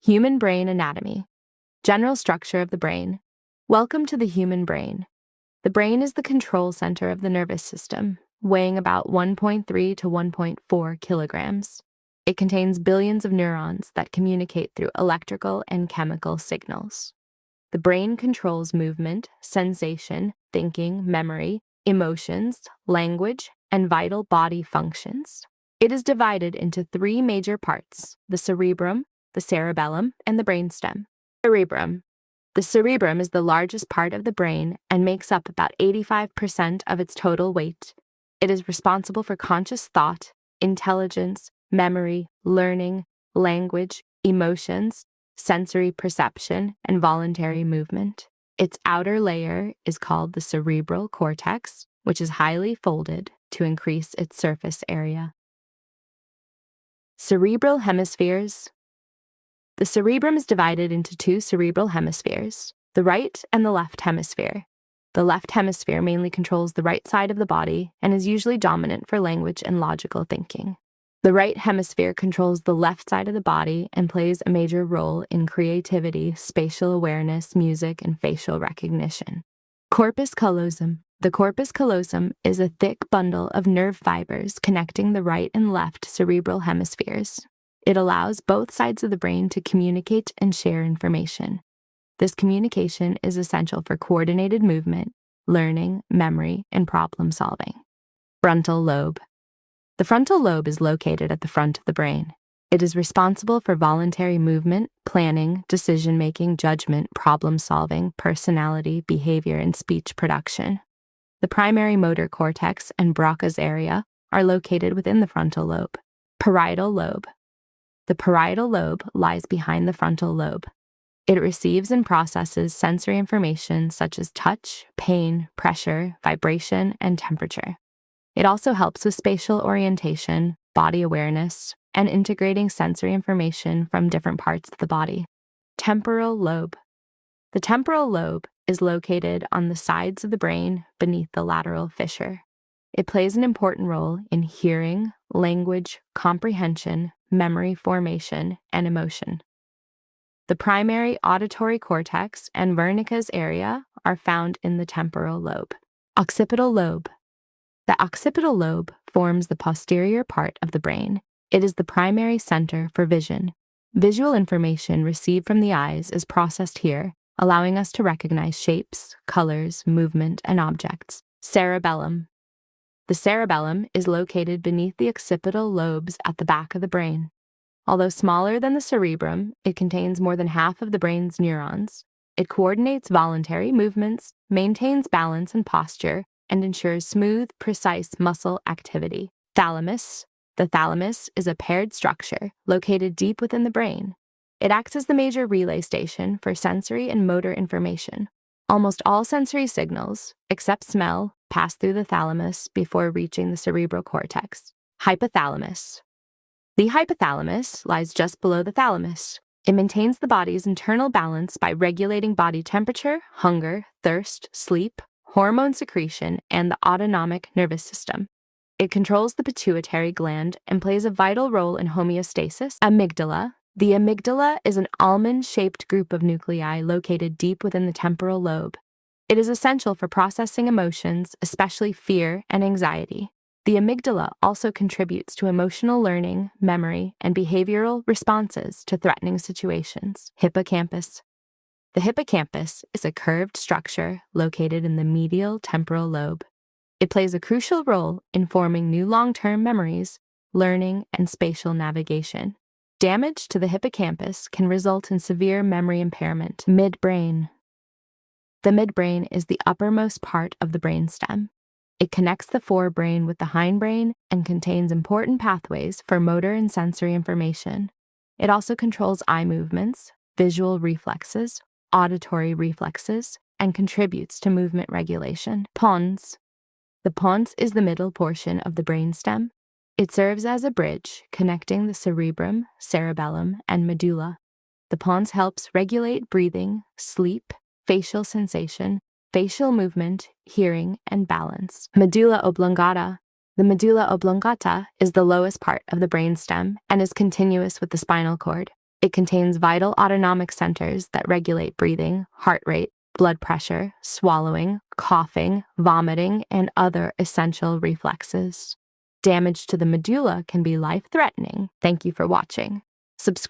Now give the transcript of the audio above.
Human brain anatomy. General structure of the brain. Welcome to the human brain. The brain is the control center of the nervous system, weighing about 1.3 to 1.4 kilograms. It contains billions of neurons that communicate through electrical and chemical signals. The brain controls movement, sensation, thinking, memory, emotions, language, and vital body functions. It is divided into three major parts: the cerebrum, the cerebellum, and the brainstem. Cerebrum. The cerebrum is the largest part of the brain and makes up about 85% of its total weight. It is responsible for conscious thought, intelligence, memory, learning, language, emotions, sensory perception, and voluntary movement. Its outer layer is called the cerebral cortex, which is highly folded to increase its surface area. Cerebral hemispheres. The cerebrum is divided into two cerebral hemispheres, the right and the left hemisphere. The left hemisphere mainly controls the right side of the body and is usually dominant for language and logical thinking. The right hemisphere controls the left side of the body and plays a major role in creativity, spatial awareness, music, and facial recognition. Corpus callosum. The corpus callosum is a thick bundle of nerve fibers connecting the right and left cerebral hemispheres. It allows both sides of the brain to communicate and share information. This communication is essential for coordinated movement, learning, memory, and problem solving. Frontal lobe. The frontal lobe is located at the front of the brain. It is responsible for voluntary movement, planning, decision-making, judgment, problem-solving, personality, behavior, and speech production. The primary motor cortex and Broca's area are located within the frontal lobe. Parietal lobe. The parietal lobe lies behind the frontal lobe. It receives and processes sensory information such as touch, pain, pressure, vibration, and temperature. It also helps with spatial orientation, body awareness, and integrating sensory information from different parts of the body. Temporal lobe. The temporal lobe is located on the sides of the brain beneath the lateral fissure. It plays an important role in hearing, language, comprehension, memory formation, and emotion. The primary auditory cortex and Wernicke's area are found in the temporal lobe. Occipital lobe. The occipital lobe forms the posterior part of the brain. It is the primary center for vision. Visual information received from the eyes is processed here, allowing us to recognize shapes, colors, movement, and objects. Cerebellum. The cerebellum is located beneath the occipital lobes at the back of the brain. Although smaller than the cerebrum, it contains more than half of the brain's neurons. It coordinates voluntary movements, maintains balance and posture, and ensures smooth, precise muscle activity. Thalamus. The thalamus is a paired structure located deep within the brain. It acts as the major relay station for sensory and motor information. Almost all sensory signals, except smell, pass through the thalamus before reaching the cerebral cortex. Hypothalamus. The hypothalamus lies just below the thalamus. It maintains the body's internal balance by regulating body temperature, hunger, thirst, sleep, hormone secretion, and the autonomic nervous system. It controls the pituitary gland and plays a vital role in homeostasis. Amygdala. The amygdala is an almond-shaped group of nuclei located deep within the temporal lobe. It is essential for processing emotions, especially fear and anxiety. The amygdala also contributes to emotional learning, memory, and behavioral responses to threatening situations. Hippocampus. The hippocampus is a curved structure located in the medial temporal lobe. It plays a crucial role in forming new long-term memories, learning, and spatial navigation. Damage to the hippocampus can result in severe memory impairment. Midbrain. The midbrain is the uppermost part of the brainstem. It connects the forebrain with the hindbrain and contains important pathways for motor and sensory information. It also controls eye movements, visual reflexes, auditory reflexes, and contributes to movement regulation. Pons. The pons is the middle portion of the brainstem. It serves as a bridge connecting the cerebrum, cerebellum, and medulla. The pons helps regulate breathing, sleep, facial sensation, facial movement, hearing, and balance. Medulla oblongata. The medulla oblongata is the lowest part of the brainstem and is continuous with the spinal cord. It contains vital autonomic centers that regulate breathing, heart rate, blood pressure, swallowing, coughing, vomiting, and other essential reflexes. Damage to the medulla can be life-threatening. Thank you for watching. Subscribe